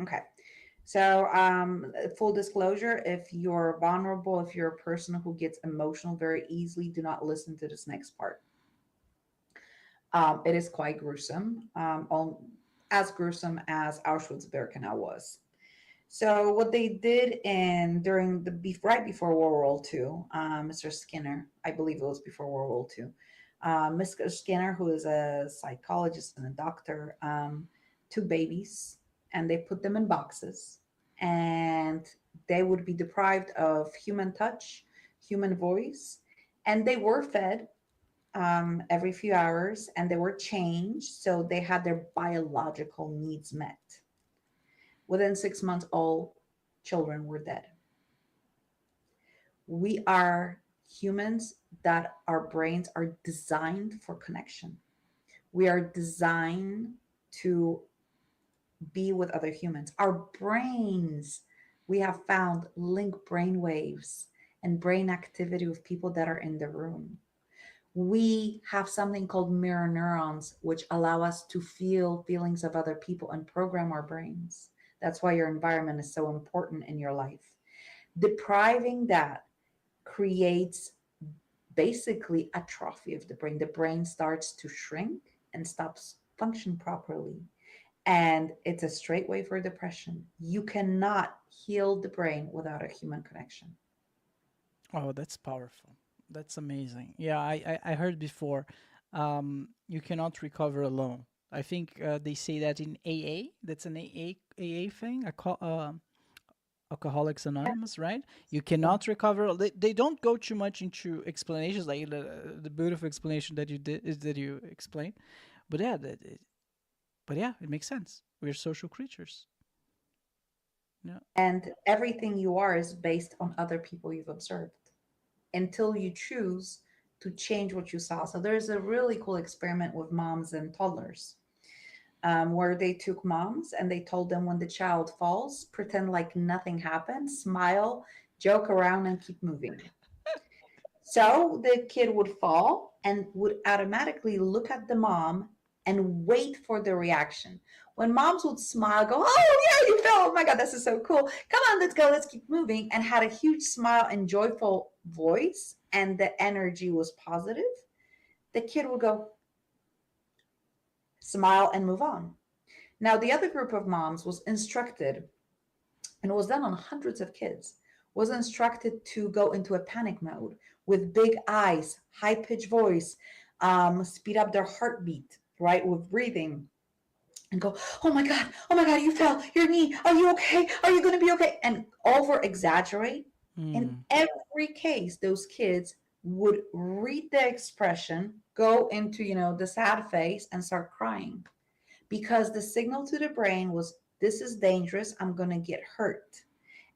Okay. So, full disclosure, if you're vulnerable, if you're a person who gets emotional very easily, do not listen to this next part. It is quite gruesome, as gruesome as Auschwitz-Birkenau was. So, what they did in during the right before World War II, Mr. Skinner, I believe it was before World War II, Mr. Skinner, who is a psychologist and a doctor, took babies and they put them in boxes, and they would be deprived of human touch, human voice, and they were fed every few hours, and they were changed so they had their biological needs met. Within 6 months, all children were dead. We are humans that our brains are designed for connection. We are designed to be with other humans. Our brains, we have found, link brain waves and brain activity with people that are in the room. We have something called mirror neurons, which allow us to feel feelings of other people and program our brains. That's why your environment is so important in your life. Depriving that creates basically atrophy of the brain. The brain starts to shrink and stops function properly. And it's a straight way for depression. You cannot heal the brain without a human connection. Oh, that's powerful. That's amazing. Yeah, I heard before. You cannot recover alone. I think they say that in AA. That's an AA thing. Alcoholics Yeah. Anonymous, right? You Yeah. cannot recover. They don't go too much into explanations, like the beautiful explanation that you did is that you explained. But yeah, but yeah, it makes sense. We're social creatures. Yeah. And everything you are is based on other people you've observed until you choose to change what you saw. So there's a really cool experiment with moms and toddlers, where they took moms and they told them when the child falls, pretend like nothing happened, smile, joke around, and keep moving. So the kid would fall and would automatically look at the mom and wait for the reaction. When moms would smile, go, "Oh, yeah, you fell. Oh my God, this is so cool. Come on, let's go. Let's keep moving," and had a huge smile and joyful voice, and the energy was positive, the kid would go, smile, and move on. Now, the other group of moms was instructed, and it was done on hundreds of kids, was instructed to go into a panic mode with big eyes, high pitched voice, speed up their heartbeat, right, with breathing, and go, oh my God, you fell, you're me, are you okay? Are you going to be okay? And over exaggerate. In Hmm. every case, those kids would read the expression, go into, the sad face and start crying because the signal to the brain was, this is dangerous, I'm going to get hurt.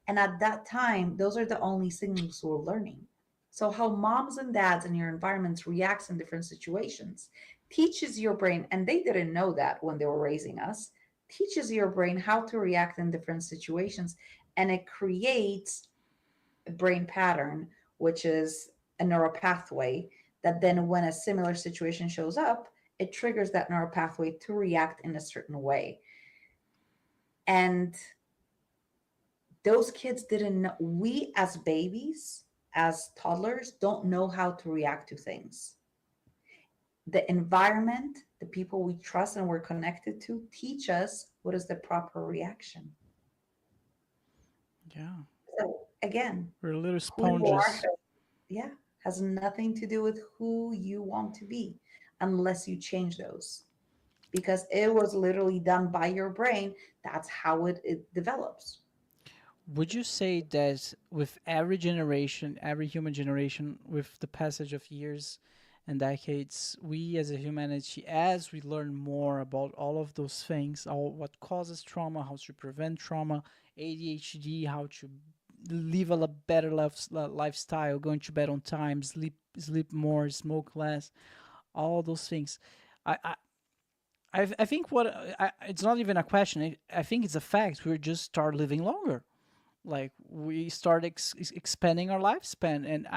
And at that time, those are the only signals we're learning. So, how moms and dads in your environments reacts in different situations teaches your brain, and they didn't know that when they were raising us, teaches your brain how to react in different situations. And it creates a brain pattern, which is a neural pathway that then, when a similar situation shows up, it triggers that neural pathway to react in a certain way. And those kids didn't know. We as babies, as toddlers, don't know how to react to things. The environment, the people we trust and we're connected to teach us what is the proper reaction. Yeah. So again, We're little who you are, sponges. yeah, has nothing to do with who you want to be unless you change those. Because it was literally done by your brain. That's how it develops. Would you say that with every generation, every human generation, with the passage of years and decades, we as a humanity, as we learn more about all of those things, all what causes trauma, how to prevent trauma, ADHD, how to live a better lifestyle, going to bed on time, sleep more, smoke less, all those things. I I, I think it's not even a question. I think it's a fact. We just start living longer, like we start expanding our lifespan, and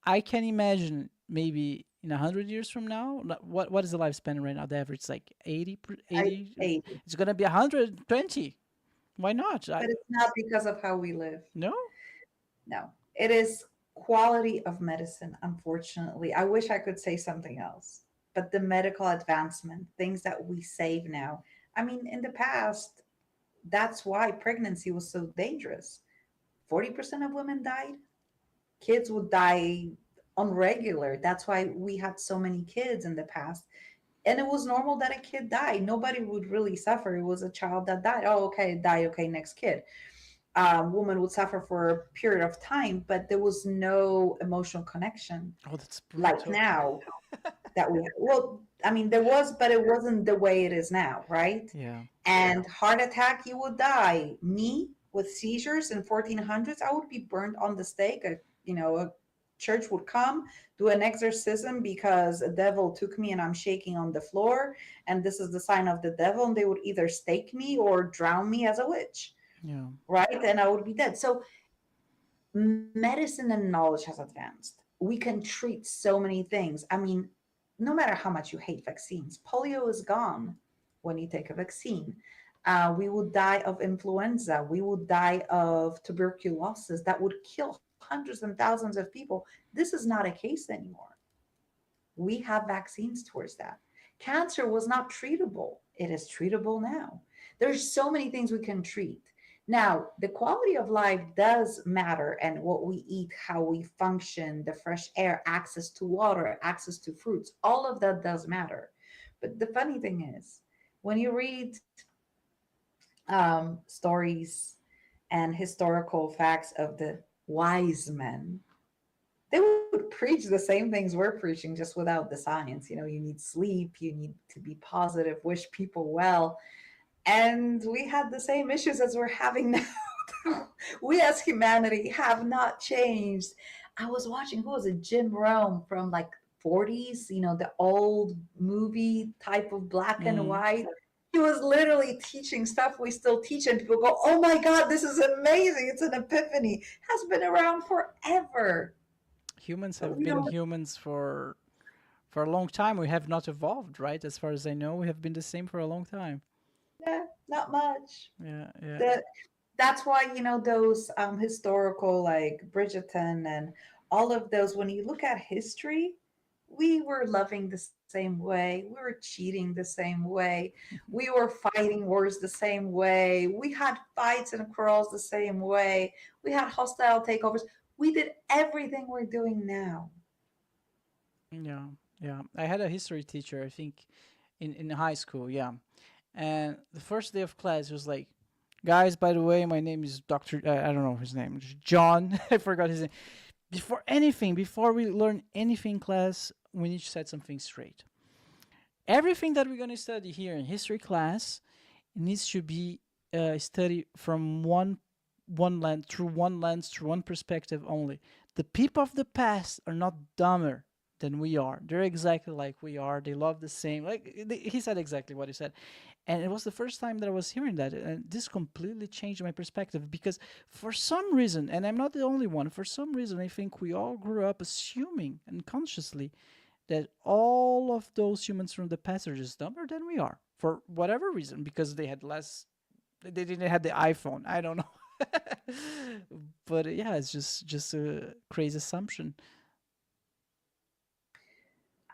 I can imagine maybe in 100 years from now, what is the lifespan right now? The average is like 80. I, 80. It's gonna be 120. Why not? but it's not because of how we live. No. No, it is quality of medicine, unfortunately. I wish I could say something else, but the medical advancement, things that we save now. I mean, in the past, that's why pregnancy was so dangerous. 40% of women died. Kids would die on regular. That's why we had so many kids in the past. And it was normal that a kid died. Nobody would really suffer. It was a child that died. Oh, okay, die. Okay, next kid. Woman would suffer for a period of time, but there was no emotional connection Oh, that's like brutal. now that we, well, I mean, there was, but it wasn't the way it is now, right? Yeah. And heart attack, you would die. Me with seizures in 1400s, I would be burned on the stake. A church would come, do an exorcism because a devil took me and I'm shaking on the floor, and this is the sign of the devil, and they would either stake me or drown me as a witch, Yeah. right? And I would be dead. So medicine and knowledge has advanced. We can treat so many things. I mean, no matter how much you hate vaccines, polio is gone when you take a vaccine. We would die of influenza. We would die of tuberculosis that would kill hundreds and thousands of people. This is not a case anymore. We have vaccines towards that. Cancer was not treatable. It is treatable now. There's so many things we can treat. Now, the quality of life does matter, and what we eat, how we function, the fresh air, access to water, access to fruits, all of that does matter. But the funny thing is, when you read stories and historical facts of the wise men, they would preach the same things we're preaching, just without the science. You need sleep, you need to be positive, wish people well. And we had the same issues as we're having now. We as humanity have not changed. I was watching, who was it? Jim Rome from like 40s, the old movie type of black and Mm. white. He was literally teaching stuff we still teach, and people go, oh my God, this is amazing. It's an epiphany. Has been around forever. Humans But have we been don't. humans for a long time. We have not evolved, right? As far as I know, we have been the same for a long time. Yeah, not much. Yeah, yeah. The That's why those historical, like Bridgerton and all of those, when you look at history, we were loving the same way, we were cheating the same way, we were fighting wars the same way, we had fights and quarrels the same way, we had hostile takeovers. We did everything we're doing now. Yeah, yeah. I had a history teacher, I think, in high school. Yeah, and the first day of class was like, guys, by the way, my name is Doctor. I don't know his name. John. I forgot his name. Before we learn anything in class, we need to set something straight. Everything that we're gonna study here in history class needs to be studied from one lens, through one perspective only. The people of the past are not dumber than we are. They're exactly like we are. They love the same. Like he said exactly what he said, and it was the first time that I was hearing that, and this completely changed my perspective because for some reason, and I'm not the only one. For some reason, I think we all grew up assuming unconsciously that all of those humans from the past are just dumber than we are for whatever reason because they didn't have the iPhone. I don't know. But yeah, it's just a crazy assumption.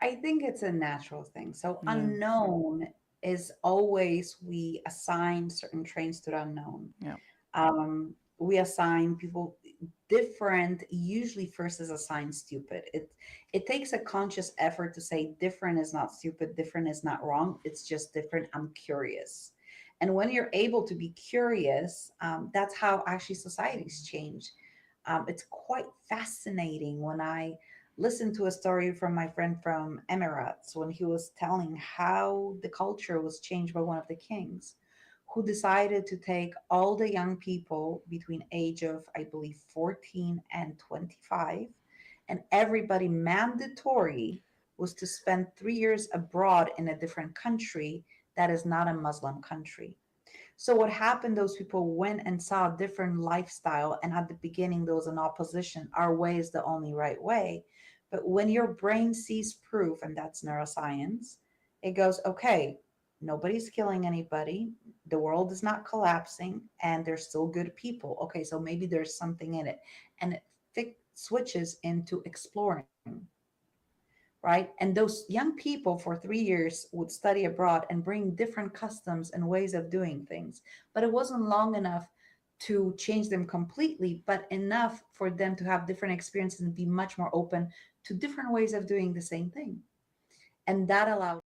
I think it's a natural thing. So Yeah, unknown is always, we assign certain traits to the unknown. yeah, We assign people different. Usually, first is assigned stupid. It takes a conscious effort to say different is not stupid, different is not wrong. It's just different. I'm curious, and when you're able to be curious, that's how actually societies change. It's quite fascinating when I listened to a story from my friend from Emirates when he was telling how the culture was changed by one of the kings who decided to take all the young people between age of, I believe, 14 and 25, and everybody mandatory was to spend 3 years abroad in a different country that is not a Muslim country. So what happened, those people went and saw a different lifestyle, and at the beginning there was an opposition. Our way is the only right way. But when your brain sees proof, and that's neuroscience, it goes, okay, Nobody's killing anybody. The world is not collapsing, and they're still good people. Okay, so maybe there's something in it. And it switches into exploring, right? And those young people for 3 years would study abroad and bring different customs and ways of doing things. But it wasn't long enough to change them completely, but enough for them to have different experiences and be much more open to different ways of doing the same thing. And that allowed